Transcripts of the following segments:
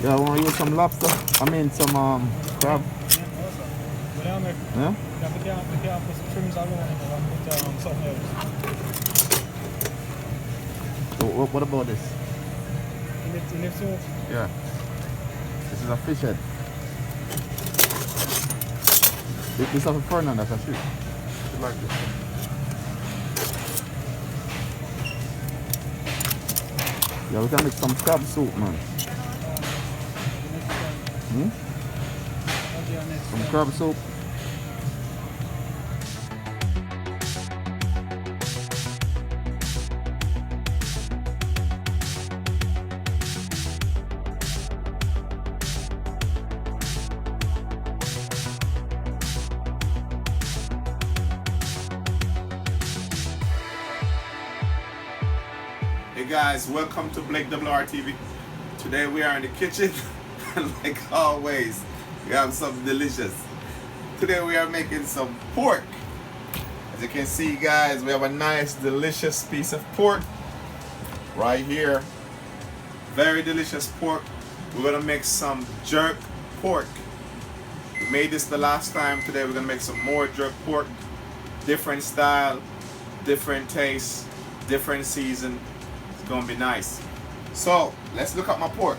Yeah, I want to use some lobster. I mean some crab. Yeah? We can't put some trims alone in it and put something else. So what about this? In the soup. Yeah. This is a fish head. This is a fern that's a shoot. Should like this. Yeah, we can make some crab soup, man. Some crab soup. Hey guys, welcome to BlakeWrTv. Today we are in the kitchen and like always we have something delicious. Today we are making some pork. As you can see guys, we have a nice delicious piece of pork right here. Very delicious pork. We're gonna make some jerk pork. We made this the last time. Today we're gonna make some more jerk pork. Different style, different taste, different season. It's gonna be nice. So let's look at my pork.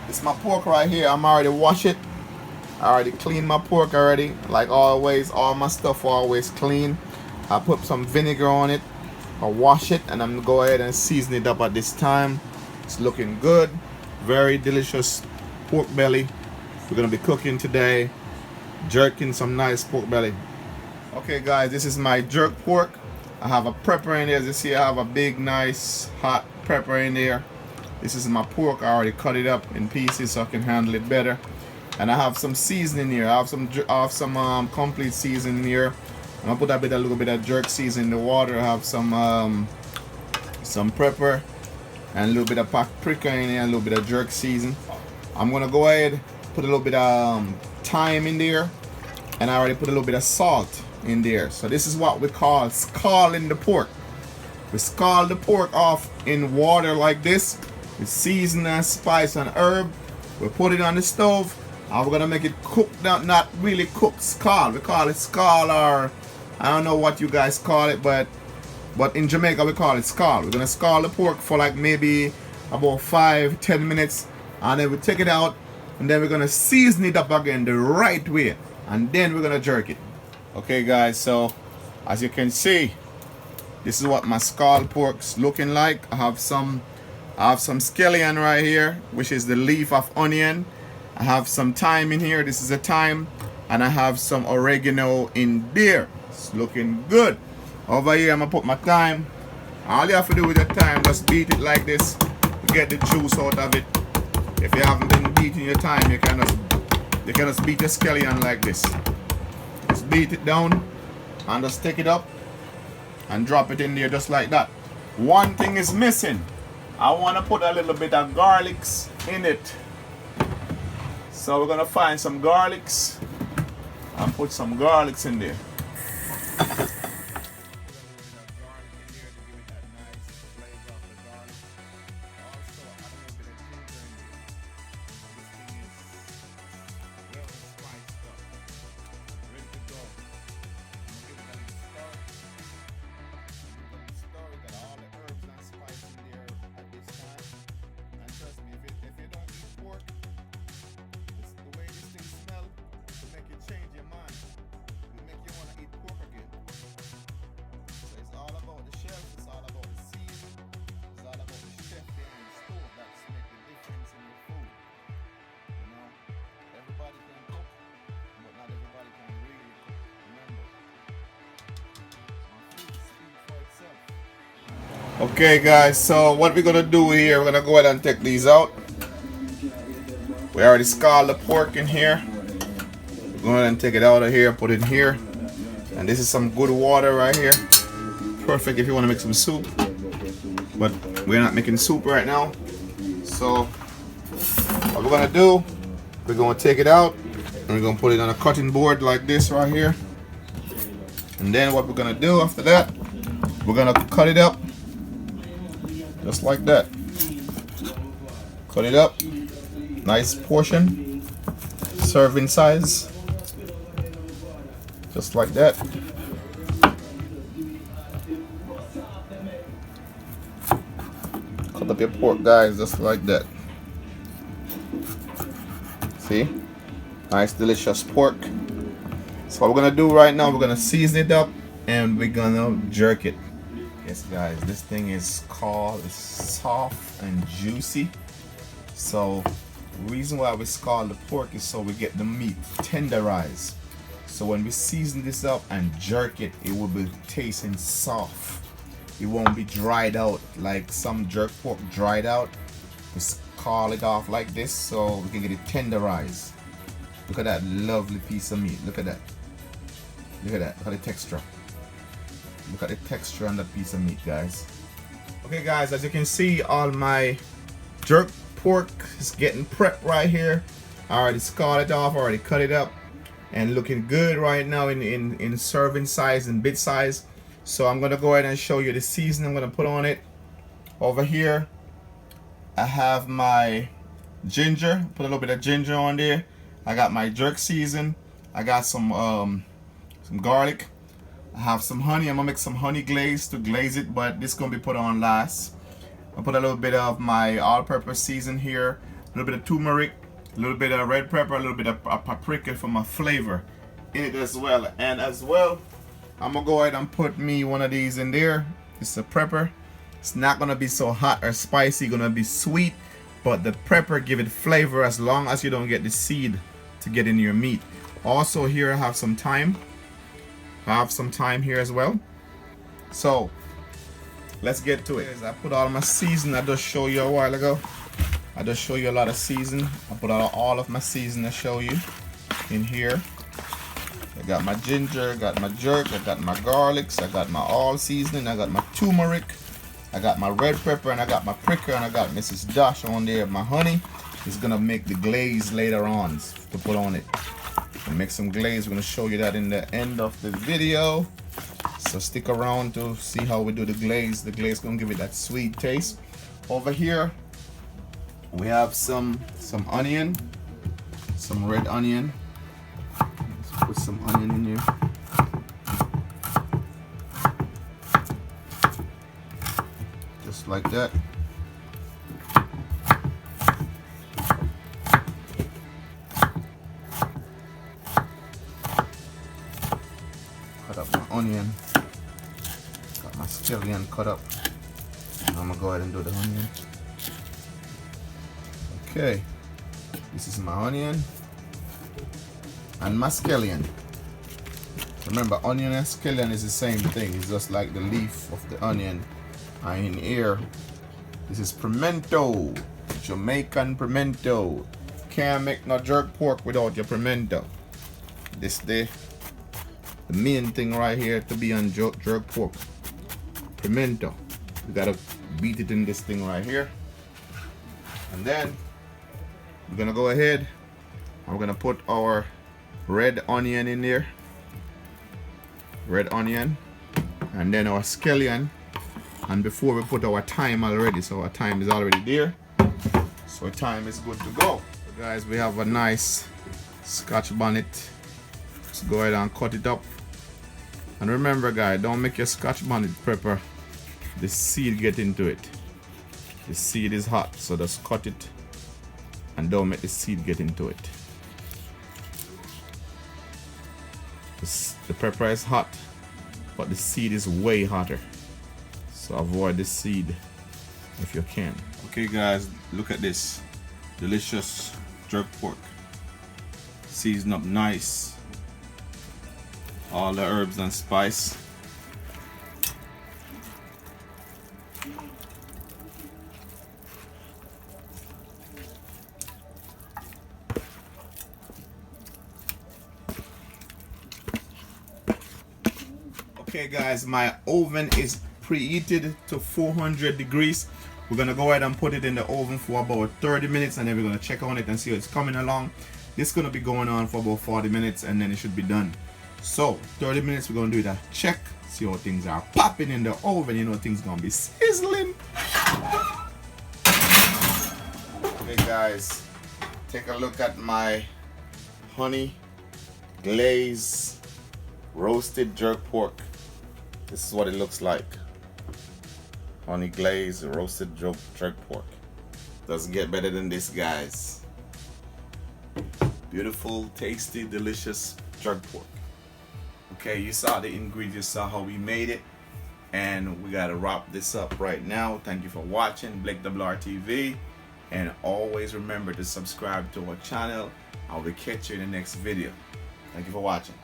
It's my pork right here. I'm already washed it. I already cleaned my pork already. Like always, all my stuff always clean. I put some vinegar on it. I wash it and I'm gonna go ahead and season it up at this time. It's looking good. Very delicious pork belly. We're gonna be cooking today. Jerking some nice pork belly. Okay guys, this is my jerk pork. I have a pepper in there. As you see, I have a big nice hot pepper in there. This is my pork. I already cut it up in pieces so I can handle it better. And I have some seasoning here. I have some complete seasoning here. I'm gonna put a little bit of jerk seasoning in the water. I have some pepper and a little bit of paprika in there, a little bit of jerk season. I'm gonna go ahead, put a little bit of thyme in there, and I already put a little bit of salt in there. So this is what we call scalding the pork. We scald the pork off in water like this. We season and spice and herb. We put it on the stove and we're gonna make it cooked, not really cooked, scald. We call it scald, or I don't know what you guys call it, but in Jamaica we call it scald. We're gonna scald the pork for like maybe about 5-10 minutes, and then we take it out and then we're gonna season it up again the right way, and then we're gonna jerk it. Okay guys, so as you can see, this is what my scald pork's looking like. I have some scallion right here, which is the leaf of onion. I have some thyme in here. This is a thyme, and I have some oregano in there. It's looking good. Over here I'm gonna put my thyme. All you have to do with the thyme, just beat it like this to get the juice out of it. If you haven't been beating your thyme, you can just beat the scallion like this. Just beat it down and just take it up and drop it in there just like that. One thing is missing. I want to put a little bit of garlics in it. So we're gonna find some garlics and put some garlics in there. Okay guys, so what we're gonna do here, we're gonna go ahead and take these out. We already scalded the pork in here. We're going ahead and take it out of here, put it in here. And this is some good water right here. Perfect if you want to make some soup. But we're not making soup right now. So what we're gonna do, we're gonna take it out and we're gonna put it on a cutting board like this right here. And then what we're gonna do after that, we're gonna cut it up just like that. Cut it up. Nice portion. Serving size. Just like that. Cut up your pork, guys, just like that. See? Nice, delicious pork. So what we're gonna do right now, we're gonna season it up and we're gonna jerk it. Yes, guys, this thing is called, it's soft and juicy. So the reason why we scald the pork is so we get the meat tenderized. So when we season this up and jerk it, it will be tasting soft. It won't be dried out like some jerk pork dried out. We scald it off like this so we can get it tenderized. Look at that lovely piece of meat. Look at that. Look at that. Look at the texture. Look at the texture on that piece of meat, guys. Okay, guys, as you can see, all my jerk pork is getting prepped right here. I already scalded it off, already cut it up, and looking good right now in serving size and bit size. So I'm gonna go ahead and show you the seasoning I'm gonna put on it. Over here, I have my ginger. Put a little bit of ginger on there. I got my jerk season. I got some garlic. I have some honey. I'm gonna make some honey glaze to glaze it, but this is gonna be put on last. I'll put a little bit of my all-purpose season here, a little bit of turmeric, a little bit of red pepper, a little bit of paprika for my flavor in it as well. And as well, I'm gonna go ahead and put me one of these in there. It's a pepper. It's not gonna be so hot or spicy, gonna be sweet, but the pepper give it flavor as long as you don't get the seed to get in your meat. Also here I have some thyme. I have some thyme here as well. So let's get to it. I put all my season I just showed you a while ago. I just show you a lot of season. I put all of my season to show you in here. I got my ginger, I got my jerk, I got my garlics, I got my all seasoning, I got my turmeric, I got my red pepper, and I got my pricker, and I got Mrs. Dash on there. My honey is gonna make the glaze later on to put on it. We'll make some glaze. We're gonna show you that in the end of the video. So stick around to see how we do the glaze. The glaze gonna give it that sweet taste. Over here, we have some onion, some red onion. Let's put some onion in here. Just like that. Cut up my onion. Got my scallion cut up. I'm gonna go ahead and do the onion. Okay, this is my onion and my scallion. Remember, onion and scallion is the same thing. It's just like the leaf of the onion. And in here, this is pimento, Jamaican pimento. Can't make no jerk pork without your pimento. This the main thing right here to be on jerk pork. Pimento. We gotta beat it in this thing right here. And then we're gonna go ahead and we're gonna put our red onion in there. Red onion. And then our scallion. And before we put our thyme already, so our thyme is already there. So our thyme is good to go. So guys, we have a nice Scotch bonnet. Let's go ahead and cut it up. And remember guys, don't make your Scotch bonnet pepper the seed get into it. The seed is hot, so just cut it and don't make the seed get into it. The pepper is hot, but the seed is way hotter. So avoid the seed if you can. Okay guys, look at this. Delicious jerk pork. Season up nice. All the herbs and spice. Okay guys, my oven is preheated to 400 degrees. We're gonna go ahead and put it in the oven for about 30 minutes and then we're gonna check on it and see how it's coming along. This is gonna be going on for about 40 minutes and then it should be done. So 30 minutes we're gonna do that check, see how things are popping in the oven. You know, things gonna be sizzling. Okay guys, take a look at my honey glazed roasted jerk pork. This is what it looks like. Honey glazed roasted jerk pork. Doesn't get better than this, guys. Beautiful, tasty, delicious jerk pork. Okay, you saw the ingredients, saw how we made it, and we gotta wrap this up right now. Thank you for watching BlakeWrTv, and always remember to subscribe to our channel. I will catch you in the next video. Thank you for watching.